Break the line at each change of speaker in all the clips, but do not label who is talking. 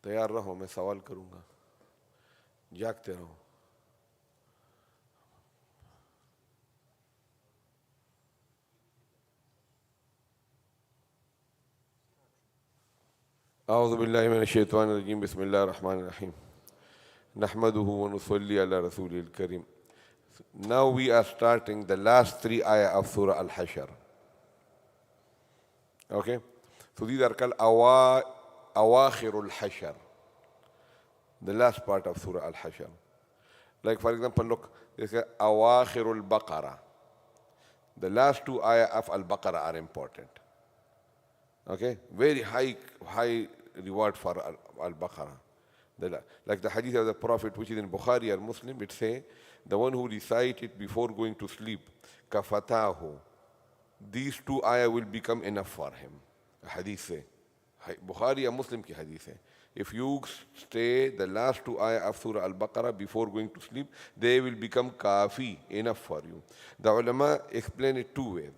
तैयार रहो, मैं सवाल करूंगा, जागते रहो. أعوذ بالله من الشيطان الرجيم بسم الله الرحمن الرحيم نحمده ونصلي على رسوله الكريم. Now we are starting the last 3 ayah of Surah Al-Hashr. Okay? So these are called Awakhir Al-Hashr, the last part of Surah Al-Hashr. Like for example, look, there's Awakhir Al-Baqarah. The last 2 ayah of Al-Baqarah are important. Okay? Very high reward for Al-Baqarah. Like the hadith of the Prophet, which is in Bukhari or Muslim, it says, the one who recite it before going to sleep, kafatahu, these 2 ayah will become enough for him. A hadith say, Bukhari or Muslim ki hadith hai. If you stay the last 2 ayah of Surah Al-Baqarah before going to sleep, they will become kafi, enough for you. The ulama explain it 2 ways.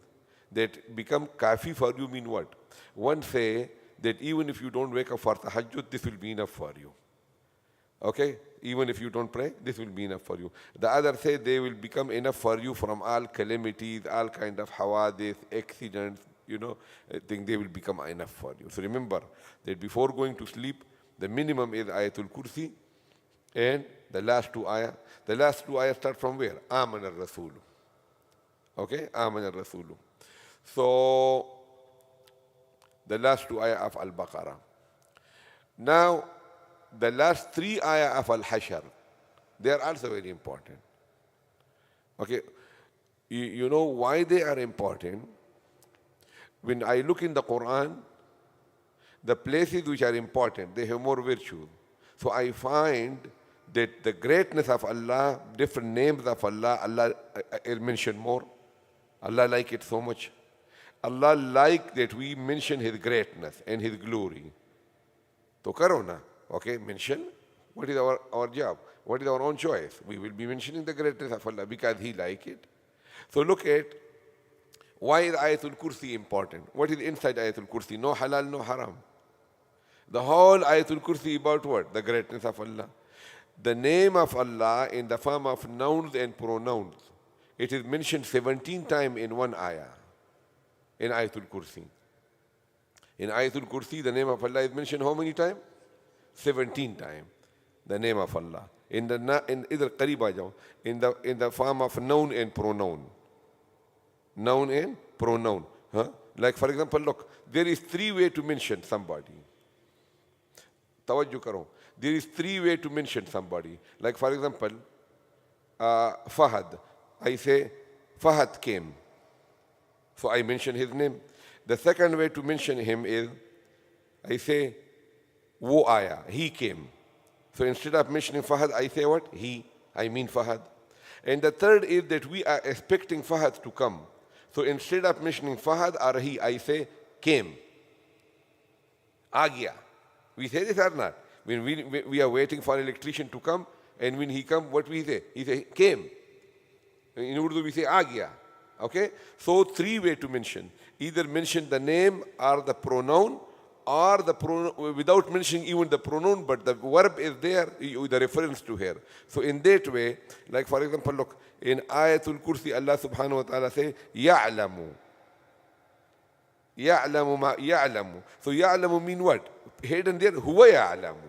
That become kafi for you mean what? One say that even if you don't wake up for tahajjud, this will be enough for you. Okay? Even if you don't pray, this will be enough for you. The other say they will become enough for you from all calamities, all kind of hawadith, accidents, I think they will become enough for you. So remember that before going to sleep, the minimum is Ayatul Kursi and the last 2 ayah. The last 2 ayah start from where? Aman al-Rasulu. Okay? Aman al-Rasulu. So, the last 2 ayah of Al-Baqarah. Now, the last 3 ayah of Al-Hashr, they are also very important. Okay, you know why they are important? When I look in the Qur'an, the places which are important, they have more virtues. So I find that the greatness of Allah, different names of Allah, Allah is mentioned more. Allah like it so much. Allah like that we mention His greatness and His glory. So karo na, okay, mention. What is our job? What is our own choice? We will be mentioning the greatness of Allah because He like it. So look at, why is Ayatul Kursi important? What is inside Ayatul Kursi? No halal, no haram. The whole Ayatul Kursi about what? The greatness of Allah. The name of Allah in the form of nouns and pronouns. It is mentioned 17 times in one ayah. In Ayatul Kursi. In Ayatul Kursi, the name of Allah is mentioned how many times? 17 times. The name of Allah. In the form of noun and pronoun. Noun and pronoun. Like for example, look, there is 3 ways to mention somebody. Tawajjuh karo. There is 3 ways to mention somebody. Like for example, Fahad. I say, Fahad came. So I mention his name. The second way to mention him is, I say, wo aya, he came. So instead of mentioning Fahad, I say what? He, I mean Fahad. And the third is that we are expecting Fahad to come. So instead of mentioning Fahad or he, I say, came. Agya. We say this or not? When we are waiting for an electrician to come, and when he comes, what we say? He say, came. In Urdu, we say, agya. Okay? So 3 ways to mention. Either mention the name or the pronoun, or the pronoun without mentioning even the pronoun, but the verb is there, the reference to here. So in that way, like for example, look, in Ayatul Kursi, Allah subhanahu wa ta'ala say, ya'lamu. Ya'lamu ma ya'lamu. So ya'lamu mean what? Hidden there, huwa ya'lamu.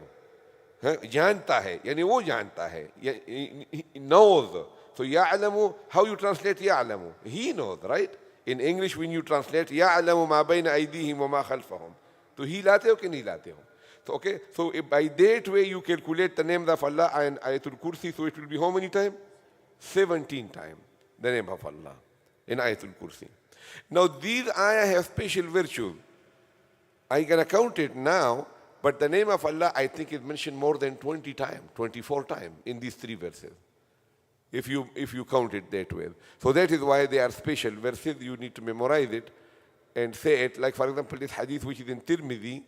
Janta hai, yani wo janta hai. He knows. So ya'lamu, how you translate ya'lamu? He knows, right? In English, when you translate ya'lamu ma bayna aydihim wa ma khalfahum. So he late ho ki nahi late ho? So okay, so by that way you calculate the names of Allah and Ayatul Kursi, so it will be how many times? 17 times the name of Allah in Ayatul Kursi. Now these ayah have special virtue. I can count it now, but the name of Allah I think is mentioned more than 20 times, 24 times in these 3 verses. If you count it that way. So that is why they are special verses. You need to memorize it and say it. Like for example, this hadith which is in Tirmidhi,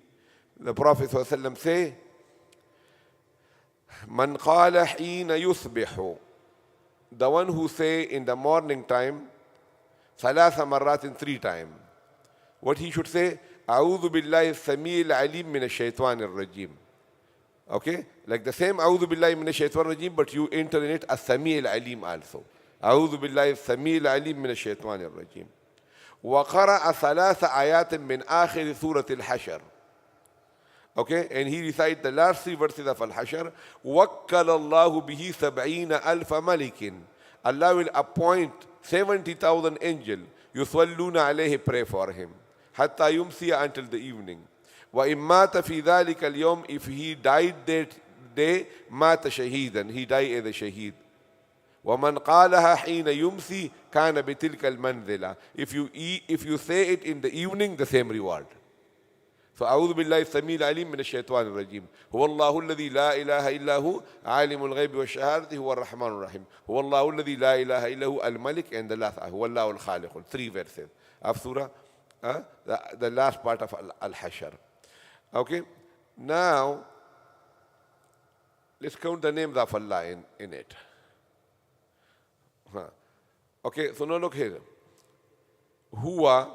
the Prophet ﷺ say, Man qala hina yusbihu. The one who say in the morning time, thalatha marratin 3 times. What he should say? أعوذ بالله السميع العليم من الشيطان الرجيم. Okay? Like the same A'udhu Billahi Minash Shaitanir Rajeem, but you enter in it As-Sami' Al-Alim also. A'udhu Billahi As-Sami' Al-Alim Minash Shaitanir Rajeem. وقرأ ثلاث آيات من آخر سورة الحشر. Okay, and he recited the last 3 verses of Al-Hashr. وَكَّلَ اللَّهُ بِهِ 70,000 مَلِكٍ. Allah will appoint 70,000 angels. يُصَلُّونَ عَلَيْهِ, pray for him. حَتَّى يُمْسِيَ, until the evening. وَإِن مَاتَ فِي ذَلِكَ الْيَوْمِ, if he died that day, مَاتَ شَهِيدًا, he died as a shaheed. وَمَنْ قَالَهَا حِينَ يُمْسِي كَانَ بِتِلْكَ الْمَنْزِلَةِ. If you say it in the evening, the same reward. So أعوذ بالله السميع العليم من الشيطان الرجيم. هو الله الذي لا إله إلا هو عالم الغيب والشهادة هو الرحمن الرحيم. هو الله الذي لا إله إلا هو الملك, and the last هو الله الخالق. 3 verses of Surah, the last part of Al-Hashr. Okay, now let's count the names of Allah in it. Okay, so now look here. Huwa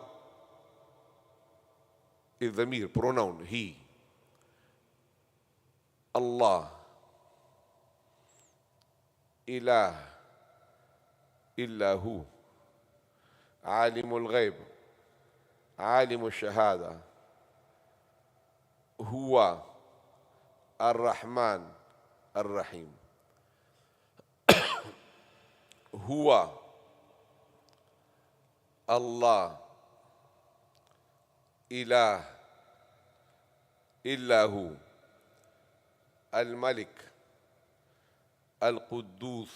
is the mere pronoun, he. Allah, Ilah, Illahu, Alimul Ghaib, Alimul Shahada, Huwa, Ar-Rahman, Ar-Rahim. Huwa, Allah, Ilah, Illahu, Al-Malik, Al-Quddus,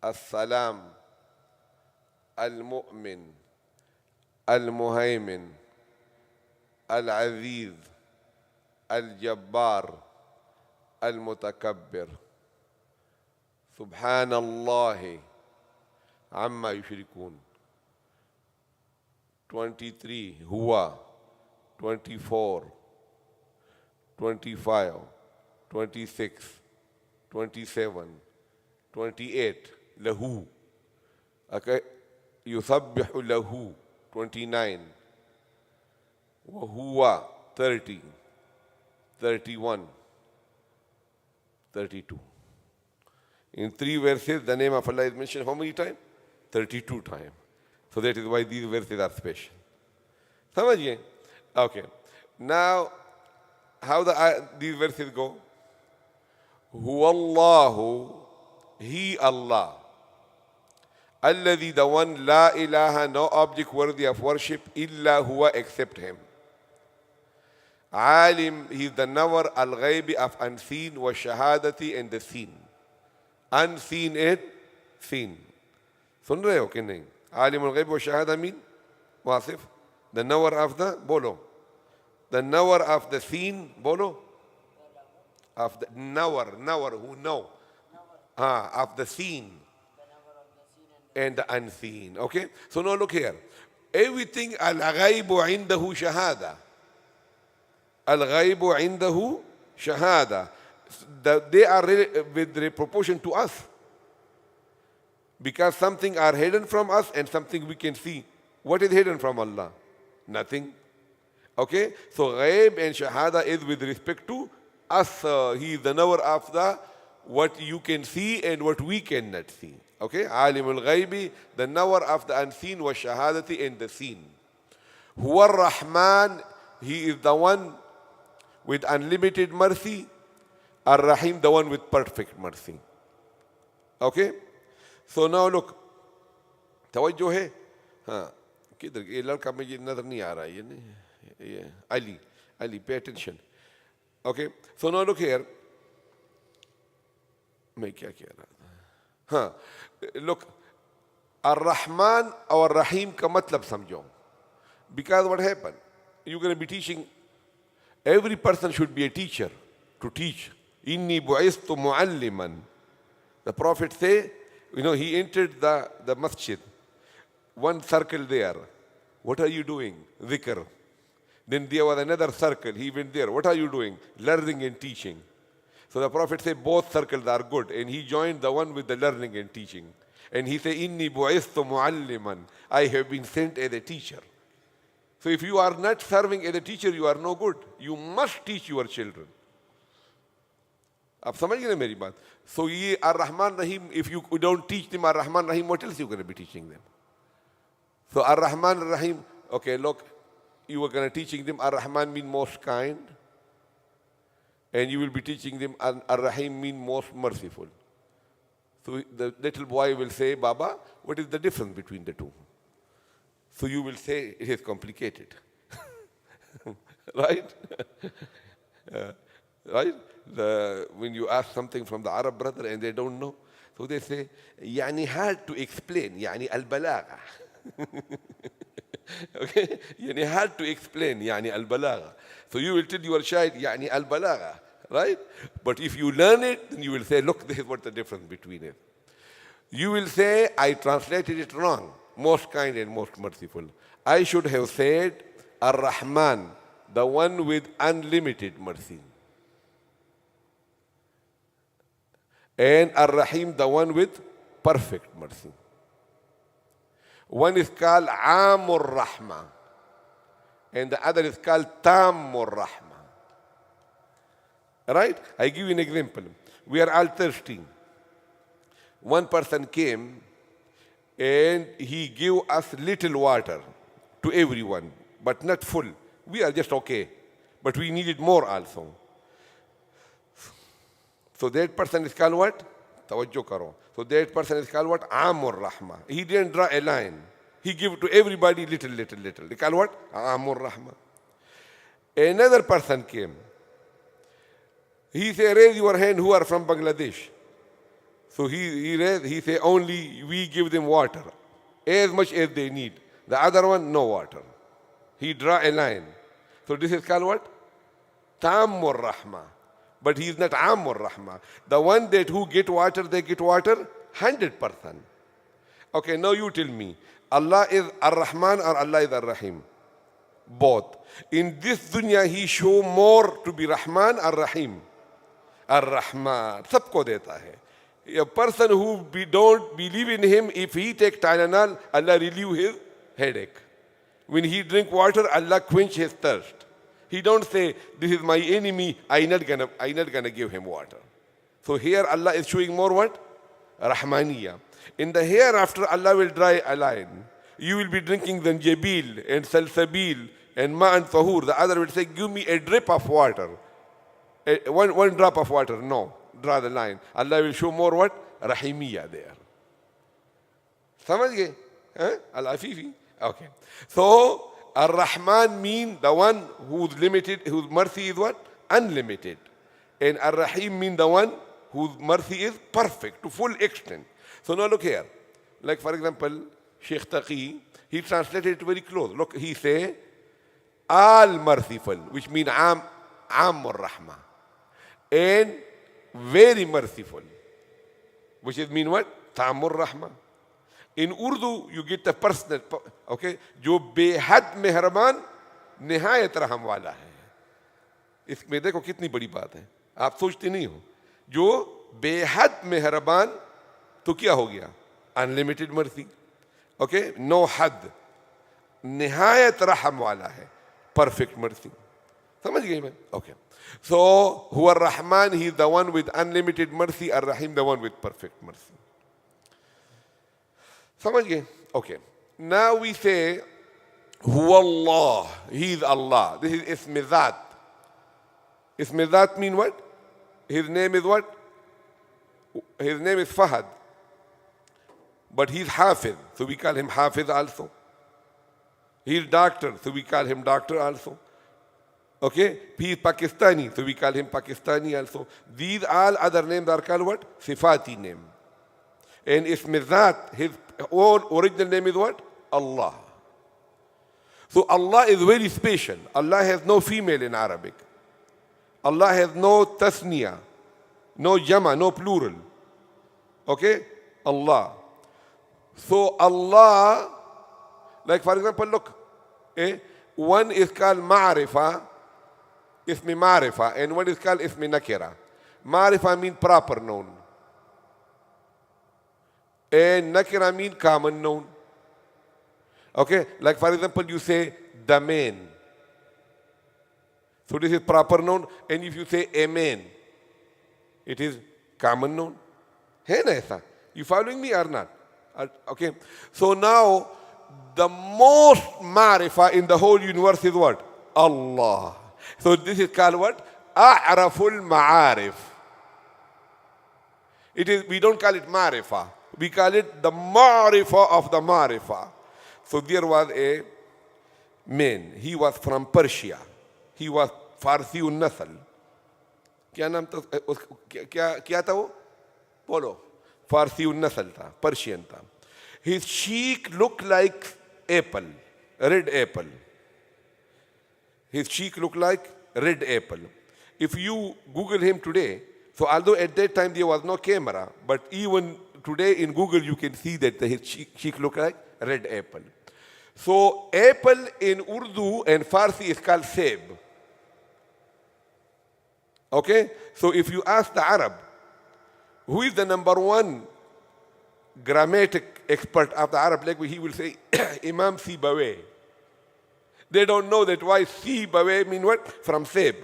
Al-Salam, Al-Mu'min, Al-Muhaymin, Al-Aziz, Al-Jabbar, Al-Mutakabbir. Subhanallah amma yushrikun. 23, Huwa. 24, 25, 26, 27, 28, Lahu. Okay, Yusabbihu Lahu. 29, Wahuwa. 30, 31, 32. In 3 verses, the name of Allah is mentioned how many times? 32 times. So that is why these verses are special. Samajhiye? Okay. Now, how these verses go? Huwallahu, He Allah. Alladhi, the one, la ilaha, no object worthy of worship, illa huwa, except Him. Alim, He is the knower, al-ghaybi, of unseen, wa shahadati, and the seen. Unseen and seen. सुन रहे हो कि नहीं? आलिमुल ग़ैब व Shahada mean Wasif, the knower of the, bolo, the knower of the seen, bolo, of the knower who know, of the seen and the unseen. Okay, so now look here, everything al-ghaybu indahu shahada, al-ghaybu indahu shahada, they are with proportion to us. Because something are hidden from us and something we can see. What is hidden from Allah? Nothing. Okay? So ghaib and shahada is with respect to us. He is the knower of the what you can see and what we cannot see. Okay? Alimul ghaibi, the knower of the unseen, wa shahadati, and the seen. Huwa Rahman, He is the one with unlimited mercy. Ar-Rahim, the one with perfect mercy. Okay? So now look, तवज्जो है, हाँ, किधर ये लड़का मुझे नजर नहीं आ रहा है, ये Ali, pay attention. Okay, so now look here, मैं क्या कह रहा था, हाँ, look, Ar-Rahman or Rahim का मतलब समझो, because what happened, you're going to be teaching, every person should be a teacher to teach. Inni bu'istu mu'alliman. The Prophet say, you know, he entered the masjid, one circle there. What are you doing? Dhikr. Then there was another circle. He went there. What are you doing? Learning and teaching. So the Prophet said both circles are good. And he joined the one with the learning and teaching. And he said, Inni bu'istu mu'alliman. I have been sent as a teacher. So if you are not serving as a teacher, you are no good. You must teach your children. आप समझ गए ना मेरी बात? So ये Ar-Rahman Rahim, if you don't teach them Ar-Rahman Rahim, what else you going to be teaching them? So Ar-Rahman Rahim, okay, look, you were going to teaching them Ar-Rahman mean most kind, and you will be teaching them Ar-Rahim mean most merciful. So the little boy will say, Baba, what is the difference between the two? So you will say, it is complicated. Right? Right? When you ask something from the Arab brother and they don't know, so they say, يعني hard to explain, يعني البلاغة. Okay? يعني hard to explain, يعني البلاغة. So you will tell your child, يعني البلاغة. Right? But if you learn it, then you will say, look, this is what the difference between it. You will say, I translated it wrong. Most kind and most merciful. I should have said, Ar-Rahman, the one with unlimited mercy. And Ar-Rahim, the one with perfect mercy. One is called Amur Rahma, and the other is called Tammur Rahma. Right? I give you an example. We are all thirsty. One person came and he gave us little water to everyone, but not full. We are just okay, but we needed more also. So that person is called what? Tawajjuh karo. So that person is called what? Amur Rahma. He didn't draw a line. He gave to everybody little, little, little. They call what? Amur Rahma. Another person came. He said, raise your hand who are from Bangladesh. So he raised, he said, only we give them water, as much as they need. The other one, no water. He draw a line. So this is called what? Tammur Rahma. But he is not Amur Rahma. The one that who get water, they get water 100%. Okay, now you tell me, Allah is Ar-Rahman or Allah is Ar-Rahim? Both. In this dunya, he show more to be Rahman or Rahim? Ar-Rahman. Sabko deta hai. A person who don't believe in him, if he take Tylenol, Allah relieve his headache. When he drink water, Allah quench his thirst. He don't say, this is my enemy, I not gonna give him water. So here Allah is showing more what? Rahmaniyya. In the hereafter, Allah will draw a line. You will be drinking zanjabil and salsabil and ma'an tahur. The other will say, give me a drip of water. One drop of water. No. Draw the line. Allah will show more what? Rahimiyya there. Samajh gaye? Al-Afifi? Okay. So, Ar-Rahman mean the one who's limited, whose mercy is what? Unlimited. And Ar-Rahim mean the one whose mercy is perfect, to full extent. So now look here. Like for example, Sheikh Taqi, he translated it very close. Look, he say, Al-Merciful, which mean Amur Rahma. And very merciful, which is mean what? Tammur Rahma. In Urdu, you get the personal, okay? जो बेहद मेहरबान निहायत रहम वाला है. इसमें देखो कितनी बड़ी बात है. आप सोचते नहीं हो. जो बेहद मेहरबान तो क्या हो गया? Unlimited mercy. Okay? No had. निहायत रहम वाला है. Perfect mercy. समझ गए मैं? Okay. So, Huwa Rahman, he is the one with unlimited mercy, Ar-Rahim, the one with perfect mercy. समझ गए? Okay. Now we say, Huwa Allah, he is Allah. This is Ism Dhat. Ism Dhat mean what? His name is what? His name is Fahad. But he is Hafiz, so we call him Hafiz also. He is doctor, so we call him doctor also. Okay, he is Pakistani, so we call him Pakistani also. These all other names are called what? Sifati name. And Ism Dhat, his own original name is what? Allah. So Allah is very special. Allah has no female in Arabic. Allah has no tasniya, no jama, no plural. Okay? Allah. So Allah, like for example, look, one is called Ma'rifa, Ismi Ma'rifa, and one is called Ismi Nakira. Ma'rifa means proper noun. And Nakira means common noun. Okay? Like for example, you say the man. So this is proper noun. And if you say a man, It is common noun. Hai na aisa? You following me or not? Okay. So now, the most ma'rifah in the whole universe is what? Allah. So this is called what? A'raful ma'arif. It is, we don't call it ma'rifah. We call it the ma'rifah of the ma'rifah. So there was a man. He was from Persia. He was Farsi nasl. क्या नाम था क्या था वो बोलो फारसी नस्ल था Persian था his cheek looked like apple red apple his cheek looked like red apple if you Google him today so although at that time there was no camera but even today in Google you can see that his cheek looked like red apple so apple in Urdu and Farsi is called seb. Okay, so if you ask the Arab, who is the number one grammatic expert of the Arab language, he will say Imam Sibawayh. They don't know that why Sibawayh mean what? From Seb.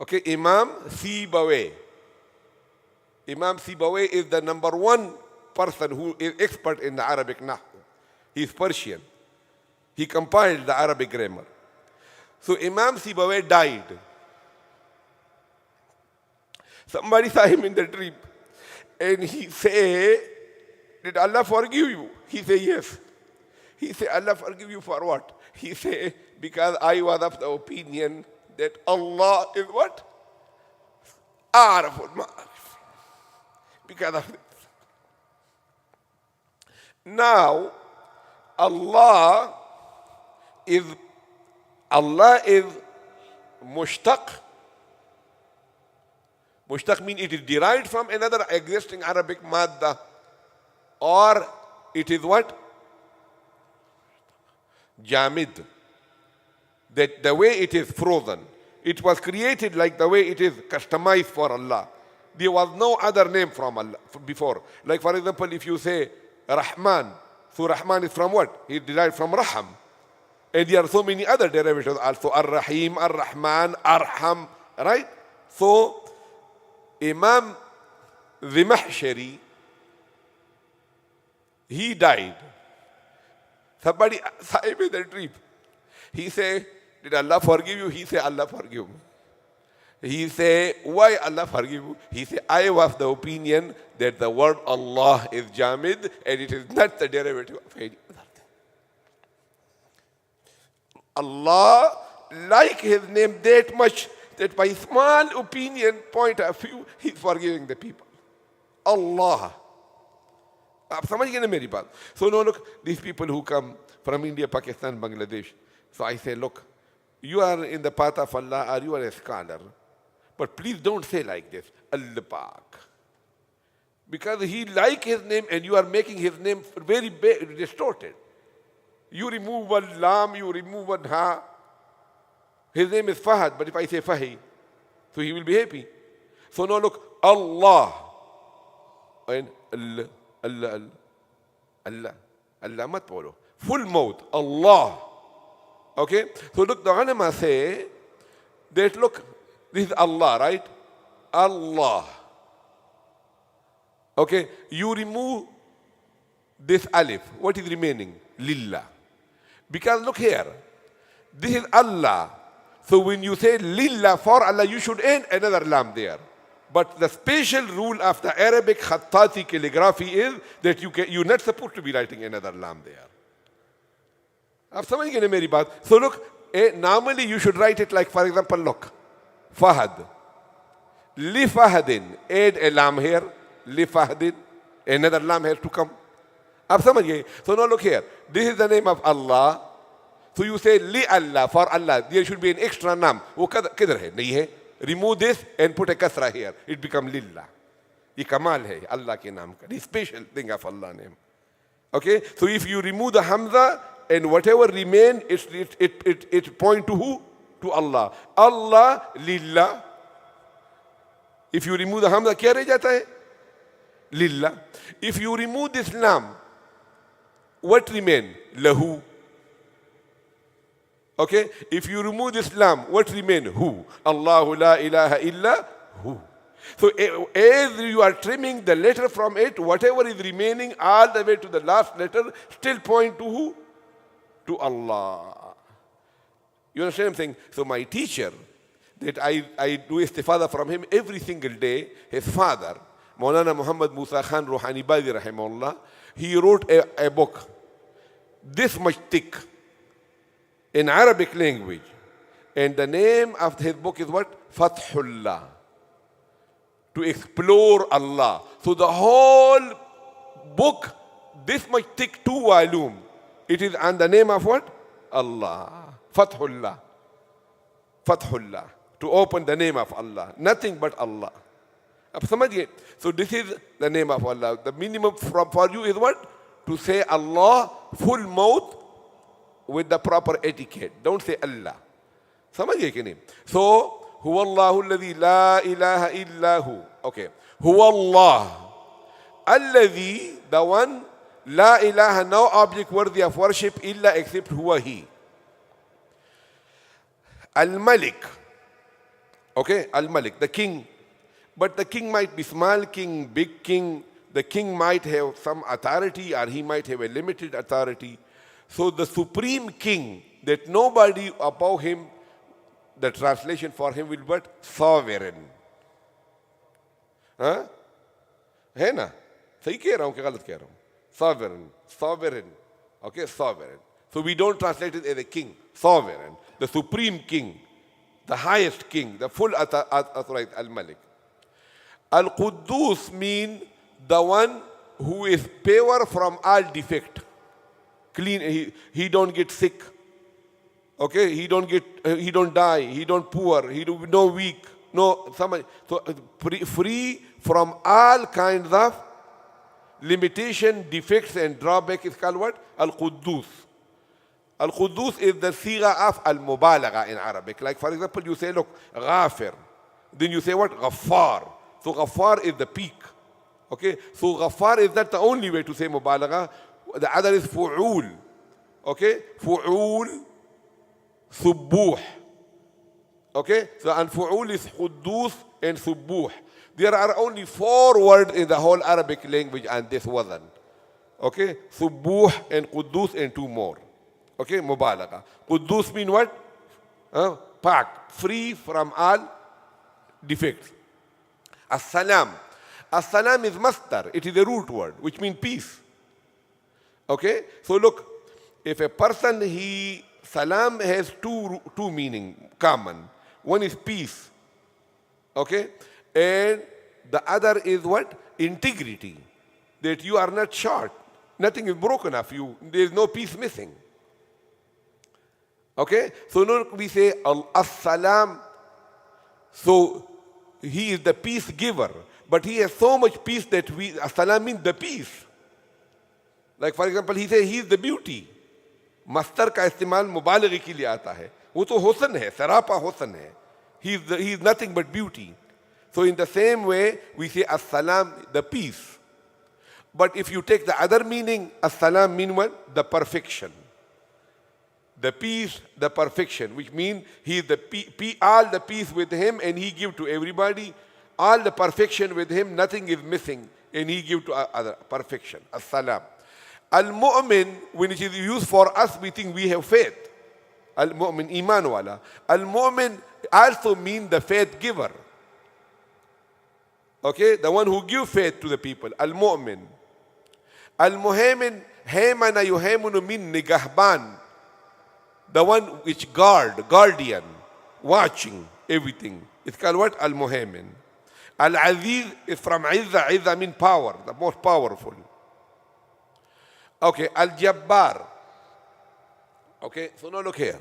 Okay, Imam Sibawayh. Imam Sibawayh is the number one person who is expert in the Arabic Nahu. He is Persian. He compiled the Arabic grammar. So Imam Sibawayh died. Somebody saw him in the dream and he say, did Allah forgive you? He say, yes. He say, Allah forgive you for what? He say, because I was of the opinion that Allah is what? A'raful ma'arif. Because of this. Now, Allah is mushtaq. Mushtaq means it is derived from another existing Arabic madda, or it is what? Jamid. That the way it is frozen. It was created like the way it is customized for Allah. There was no other name from Allah before. Like for example, if you say Rahman, so Rahman is from what? It derived from Raham. And there are so many other derivations also. Ar-Rahim, Ar-Rahman, Arham, right? So, Imam Zimahshari, he died. Somebody saw him in the dream. He said, did Allah forgive you? He said, Allah forgive me. He said, why Allah forgive you? He said, I was the opinion that the word Allah is Jamid and it is not the derivative of any other thing. Allah like his name that much that by small opinion point of view, he's forgiving the people. Allah. आप समझ गए ना मेरी बात? So no, look, these people who come from India, Pakistan, Bangladesh. So I say, look, you are in the path of Allah or you are a scholar. But please don't say like this, Allah Pak. Because he like his name and you are making his name very distorted. You remove one lam, you remove one ha. His name is Fahad, but if I say Fahi, so he will be happy. So now look, Allah. And Allah, Allah, Allah, Allah mat bolo. Full mouth, Allah. Okay? So look, the ulama say that look, this is Allah, right? Allah. Okay? You remove this alif. What is remaining? Lillah. Because look here. This is Allah. So when you say lillah for Allah, you should end another lam there. But the special rule of the Arabic Khattati calligraphy is that you're not supposed to be writing another lam there. आप समझ गए ना मेरी बात? So look, normally you should write it like, for example, look, Fahad. Li Fahadin, add a lam here. Li Fahadin, another lam has to come. आप समझ गए? So now look here. This is the name of Allah. So you say li Allah, for Allah. There should be an extra nam. वो किधर है? नहीं है. Remove this and put a kasra here. It become lillah. ये कमाल है Allah के नाम का. This special thing of Allah name. Okay? So if you remove the hamza and whatever remain, it point to who? To Allah. Allah lillah. If you remove the hamza, क्या रह जाता है? Lillah. If you remove this lam, what remain? Lahu. Okay? If you remove this lam, what remain? Who? Allahu la ilaha illa Who? So as you are trimming the letter from it, whatever is remaining all the way to the last letter still point to who? To Allah. You understand what I'm saying? So my teacher, that I do istifada from him every single day, his father, Maulana Muhammad Musa Khan Ruhani Badi rahimahullah, he wrote a book, this much thick, in Arabic language. And the name of his book is what? Fathullah. To explore Allah. So the whole book, this much thick, 2 volume, it is on the name of what? Allah. Fathullah. Fathullah. To open the name of Allah. Nothing but Allah. So this is the name of Allah. The minimum for you is what? To say Allah full mouth with the proper etiquette. Don't say Allah. समझिए कि नहीं? So هو الله الذي لا إله إلا هو. Okay. هو الله الذي, the one, لا إله, no object worthy of worship إلا except هو he. Al-Malik. Okay, Al-Malik, the king. But the king might be small king, big king. The king might have some authority or he might have a limited authority. So the supreme king, that nobody above him, the translation for him will be what? Sovereign. हाँ? है ना? सही कह रहा हूँ कि गलत कह रहा हूँ? Sovereign. Sovereign. Okay, sovereign. So we don't translate it as a king. Sovereign. The supreme king. The highest king. The full authority. Al-Malik. Al-Quddus mean the one who is pure from all defect. Clean. He don't get sick. Okay, he don't die, he don't poor, he don't no weak, no somebody. So free from all kinds of limitation, defects, and drawback is called what? Al-Quddus. Al-Quddus is the sigha of al-mubalagha in Arabic. Like for example, you say, look, Ghafir. Then you say what? Ghaffar. So Ghaffar is the peak. Okay, so Ghaffar is not the only way to say mubalagha. The other is fu'ul. Okay, fu'ul. Subbuh. Okay? So, and fu'ul is Quddus and Subbuh. There are only 4 words in the whole Arabic language and this wasn't. Okay? Subbuh and Quddus and 2 more. Okay? Mubalagha. Quddus mean what? Pak. Free from all defects. As-salam. As-salam is masdar. It is a root word, which means peace. Okay? So look, if a person, salam has two meaning common. One is peace. Okay? And the other is what? Integrity. That you are not short. Nothing is broken of you. There is no piece missing. Okay? So now we say as-salam. So he is the peace giver. But he has so much peace that as-salam means the peace. Like for example, he says he is the beauty. मस्तर का इस्तेमाल मुबालगे के लिए आता है वो तो हुस्न है सरापा हुस्न है he is nothing but beauty. So in the same way we say as-salam, the peace. But if you take the other meaning, as-salam mean what? The perfection. The peace, the perfection, which means he is all the peace with him and he give to everybody, all the perfection with him, nothing is missing and he give to other perfection. As-salam. Al-Mu'min, when it is used for us, we think we have faith. Al-Mu'min, Iman wala. Al-Mu'min also means the faith giver. Okay? The one who gives faith to the people. Al-Mu'min. Al-Muhaymin, Haymana yuhaymunu min nigahban. The one which guardian, watching everything. It's called what? Al-Muhaymin. Al-Aziz is from Izza. Izza means power, the most powerful. Okay, Al-Jabbar. Okay, so now look here.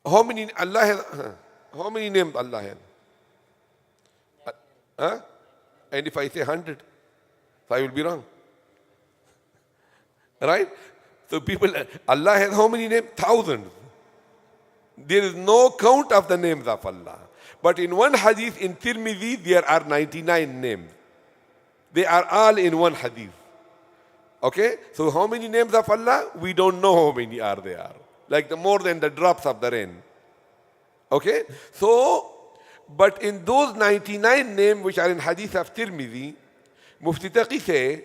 How many names Allah has? Huh? And if I say 100, so I will be wrong. Right? So people, Allah has how many names? Thousands. There is no count of the names of Allah. But in one hadith in Tirmidhi, there are 99 names. They are all in one hadith. Okay? So how many names of Allah? We don't know how many are there. Like more than the drops of the rain. Okay? So, But in those 99 names which are in Hadith of Tirmidhi, Mufti Taqi say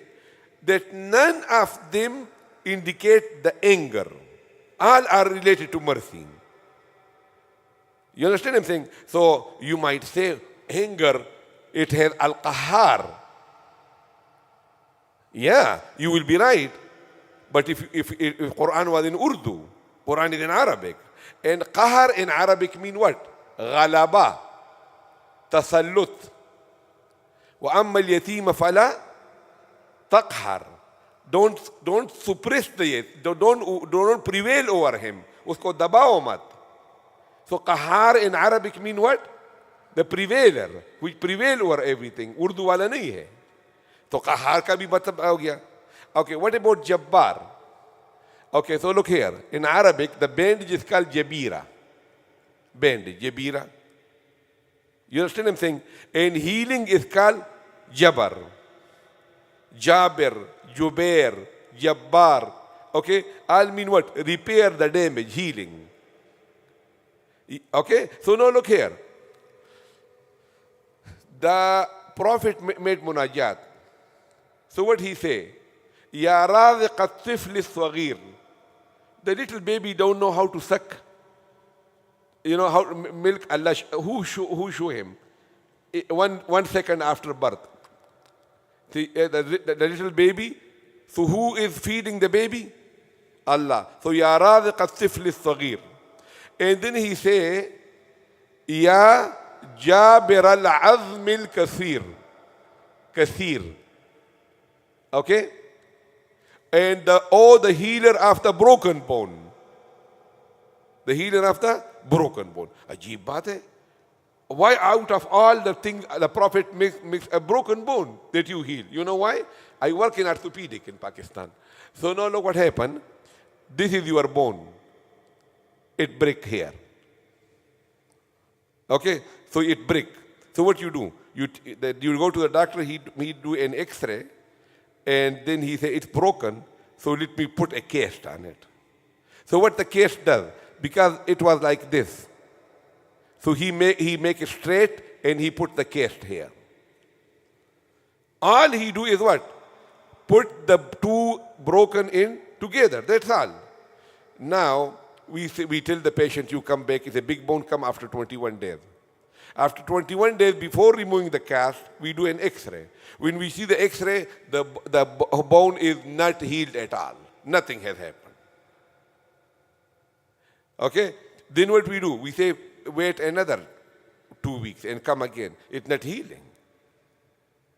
that none of them indicate the anger. All are related to mercy. You understand what I'm saying? So you might say anger, it has Al-Qahhar. Yeah, you will be right. But if Qur'an was in Urdu, Qur'an is in Arabic. And Qahar in Arabic mean what? Ghalaba, Tasallut. وَأَمَّا الْيَتِيمَ فَلَا تَقْهَرْ. Don't suppress the yet. Don't prevail over him. Usko dabao mat. So Qahar in Arabic mean what? The prevailer, which prevail over everything. Urdu wala nahi hai. So Qahar ka bhi matlab ho gaya. Okay, what about Jabbar? Okay, so look here. In Arabic, the bandage is called Jabira. Bandage, Jabira. You understand what I'm saying? And healing is called Jabar. Jabir, Jubair, Jabbar. Okay, all mean what? Repair the damage, healing. Okay, so now look here. The Prophet made munajat. So what he say? Ya raziq at-tifl as-saghir. The little baby don't know how to suck. You know how to milk. Allah, who show him? 1 second after birth. The little baby. So who is feeding the baby? Allah. So ya raziq at-tifl as-saghir. And then he say, Ya Jabir al-azm al-kathir. Kathir. Okay? And the healer of the broken bone. The healer of the broken bone. Ajeeb baat hai. Why out of all the things the Prophet makes a broken bone that you heal? You know why? I work in orthopedic in Pakistan. So now look what happened. This is your bone. It break here. Okay? So it break. So what you do? You go to the doctor, he do an x-ray, and then he say, it's broken, so let me put a cast on it. So what the cast does, because it was like this, so he make it straight, and he put the cast here. All he do is what? Put the two broken in together, that's all. Now, we tell the patient, you come back, it's a big bone, come after 21 days. After 21 days, before removing the cast, we do an x-ray. When we see the x-ray, the bone is not healed at all. Nothing has happened. Okay? Then what we do? We say, wait another 2 weeks and come again. It's not healing.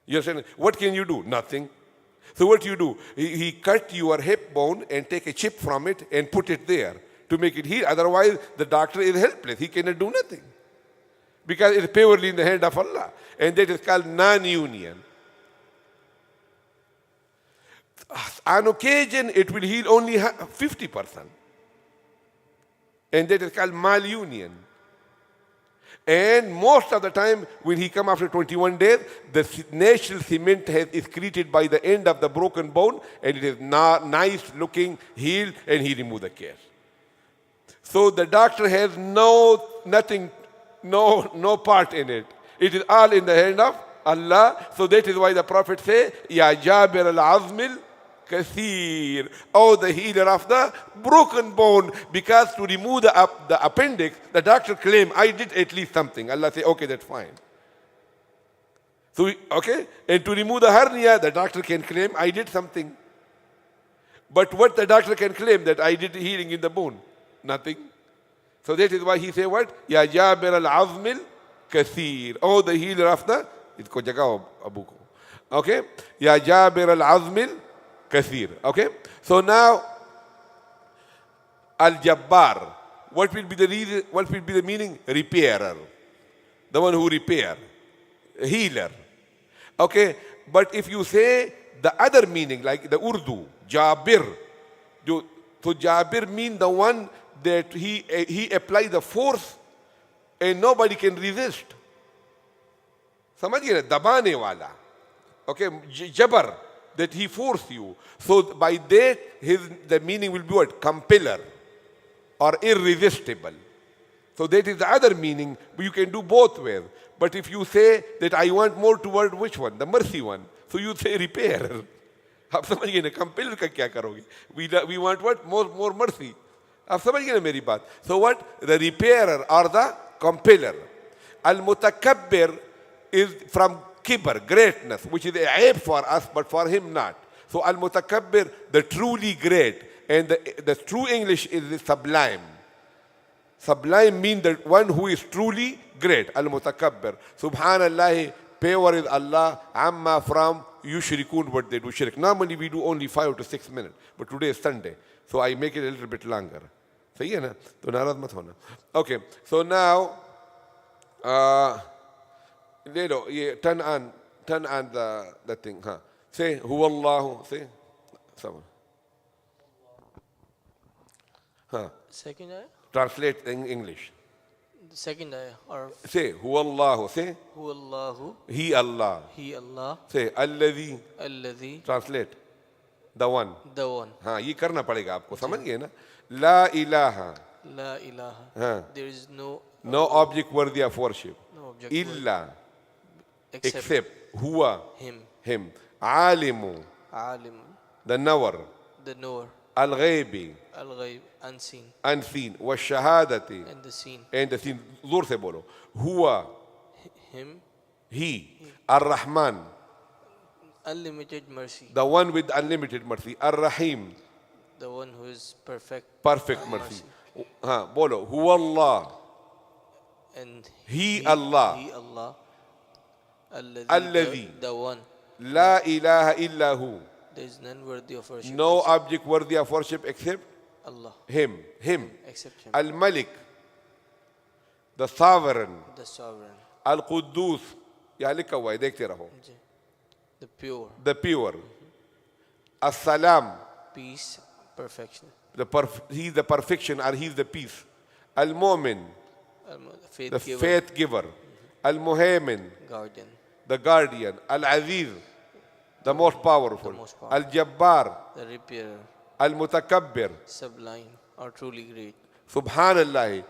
You understand? What can you do? Nothing. So what you do? He cut your hip bone and take a chip from it and put it there to make it heal. Otherwise, the doctor is helpless. He cannot do nothing. Because it's purely in the hand of Allah. And that is called non-union. On occasion, it will heal only 50%. And that is called malunion. And most of the time, when he come after 21 days, the natural cement is excreted by the end of the broken bone, and it is nice looking, healed, and he remove the cast. So the doctor has no part in it. It is all in the hand of Allah. So that is why the Prophet say, Ya Jabir al-Azmil Kathir. Oh, the healer of the broken bone. Because to remove the appendix, the doctor claim, I did at least something. Allah say, okay, that's fine. So, okay? And to remove the hernia, the doctor can claim, I did something. But what the doctor can claim, that I did healing in the bone? Nothing. So that is why he say what? Ya Jabir al-Azmil Kathir. Oh, the healer of the... Itko jagao abu ko. Okay? Ya Jabir al-Azmil Kathir. Okay? So now, Al-Jabbar. What will be the reason? What will be the meaning? Repairer. The one who repair. Healer. Okay? But if you say the other meaning, like the Urdu, Jabir. So Jabir means the one that he apply the force and nobody can resist. Samajhiye na? Dabane wala. Okay, Jabar, that he force you. So by that, the meaning will be what? Compeller or irresistible. So that is the other meaning, but you can do both ways. But if you say that I want more toward which one? The mercy one. So you say repairer. आप समझ गए ना, कंपेलर का क्या करोगे? We want what? More mercy. आप समझ गए ना मेरी बात? So what? The repairer or the compeller. Al-mutakabbir is from kibr, greatness, which is a aib for us, but for him not. So al-mutakabbir, the truly great, and the true English is the sublime. Sublime means the one who is truly great. Al-mutakabbir. Subhanallah, power is Allah, amma from yushrikun, what they do shirk. Normally we do only 5 to 6 minutes, but today is Sunday, so I make it a little bit longer. सही है ना? तो नाराज मत होना. Okay, so now ले लो ये turn on the thing. हाँ, say huwallahu. Say someone. हाँ.
Second ayah?
Translate in English.
The second ayah or
say huwallahu. Say
huwallahu.
He Allah.
He Allah.
Say alladhi.
Alladhi.
Translate. The one.
The one.
हाँ, ये करना पड़ेगा आपको, समझ गए ना? La ilaha.
La ilaha.
हाँ.
There is no
object worthy of worship.
No object
Illa.
except
Huwa.
him.
Alimu.
Alim.
The knower.
The knower.
Al-ghaybi.
Al-ghayb. Unseen.
Unseen. Wa-shahadati.
And the seen.
And the seen. जोर से बोलो. Huwa.
Him.
He. Ar-Rahman.
Unlimited mercy.
The one with unlimited mercy. Ar-Rahim.
The one who is perfect.
Perfect mercy. हाँ, बोलो. Huwa Allah.
And
He Allah.
He Allah.
Alladhi.
The one.
La ilaha illa hu.
There is none worthy of worship.
No object worthy of worship except
Allah.
Him.
Except him.
Al-Malik. The sovereign.
The sovereign.
Al-Quddus. यहाँ लिखा हुआ है, देखते रहो.
The pure.
The pure. As-Salam.
Peace. Perfection.
He is the perfection, or he is the peace. Al-Mu'min. The faith giver. Al-Muhaymin.
Guardian.
The guardian. Al-Aziz. The most powerful. Al-Jabbar.
The repairer.
Al-Mutakabbir.
Sublime or truly great.
Subhanallah.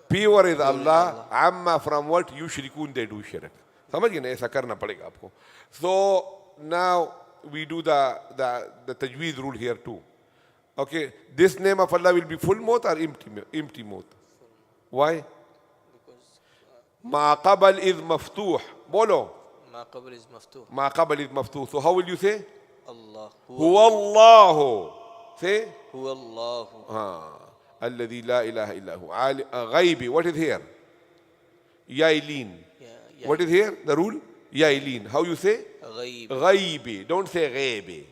Pure is Allah. Amma from what? Yushrikun, they do shirk. समझ गए ना, ऐसा करना पड़ेगा आपको. So now we do the tajweed rule here too. Okay, this name of Allah will be full mouth or empty mouth? Why?
Because
Ma qabal is maftuh. Bolo.
Ma qabal is maftuh.
Ma qabal is maftuh. So how will you say?
Allah.
Huwa Allahu. Say?
Huwa Allahu.
Alladhi la ilaha illahu. Ghaibi. What is here? Yailin.
Yeah.
What is here? The rule? Yailin. How you say?
Ghaibi.
Ghaibi. Don't say ghaibi.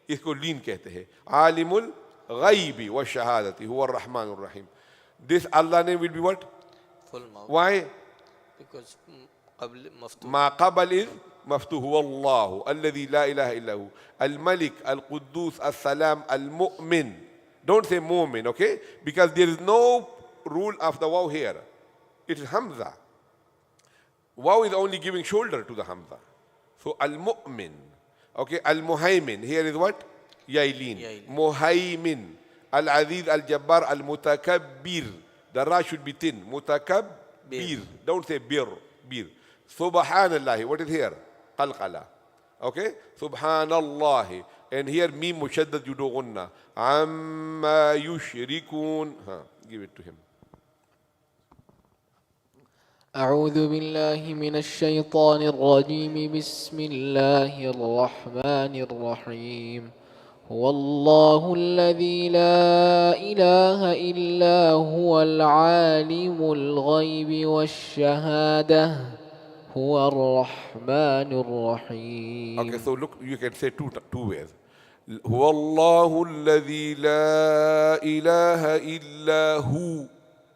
इसको लीन कहते हैं. Alimul ghaibi wa shahadati. Huwa ar-Rahman ar-Rahim. This Allah name will be what?
Full mouth.
Why?
Because qabl maftuh.
ما قبل إذ مفتوح هو الله الذي لا إله إلا هو الملك القدوس السلام المؤمن. Don't say mu'min, okay? Because there is no rule of the waw here. It is Hamza. Waw is only giving shoulder to the Hamza. So al-mu'min. Okay, al-muhaymin. Here is what? Yailin. Muhaymin. Al-aziz, al-jabbar, al-mutakabbir. The ra should be thin. Mutakabbir. Don't say bir. Subhanallah. What is here? Qalqala. Okay? Subhanallah. And here mim mushaddad you do gunna. Amma yushrikun. Give it to him.
أعوذ بالله من الشيطان الرجيم بسم الله الرحمن الرحيم هو الله الذي لا إله إلا هو العالم الغيب والشهادة هو الرحمن الرحيم.
Okay, so look, you can say two ways. هو الله الذي لا إله إلا هو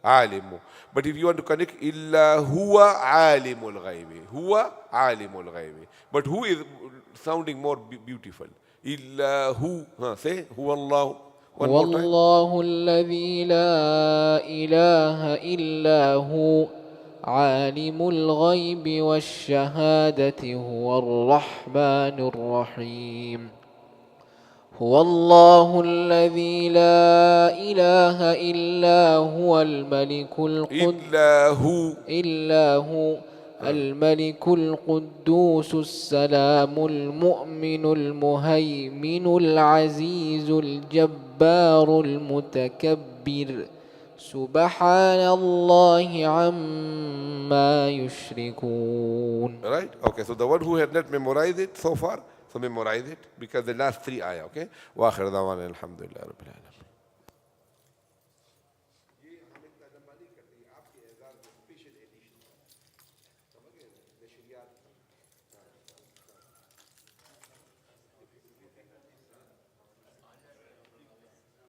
عالم. But if you want to connect, إلا هو عالم الغيب. هو عالم الغيب. But who is sounding more beautiful? إلا هو. Say هو الله.
هو الله الذي لا إله إلا هو عالم الغيب والشهادة هو الرحمن الرحيم. هو الله الذي لا إله إلا هو الملك الملك القدوس السلام المؤمن المهيمن العزيز الجبار المتكبر سبحان الله عما يشركون.
Right? Okay, so the one who had not memorized it so far, so memorize it because the last three ayah, okay? وآخر دعوانا الحمد لله رب العالمين. ये हम इतना लंबा नहीं करते, आपके एजाज में special edition, समझ गए ना, नशरियात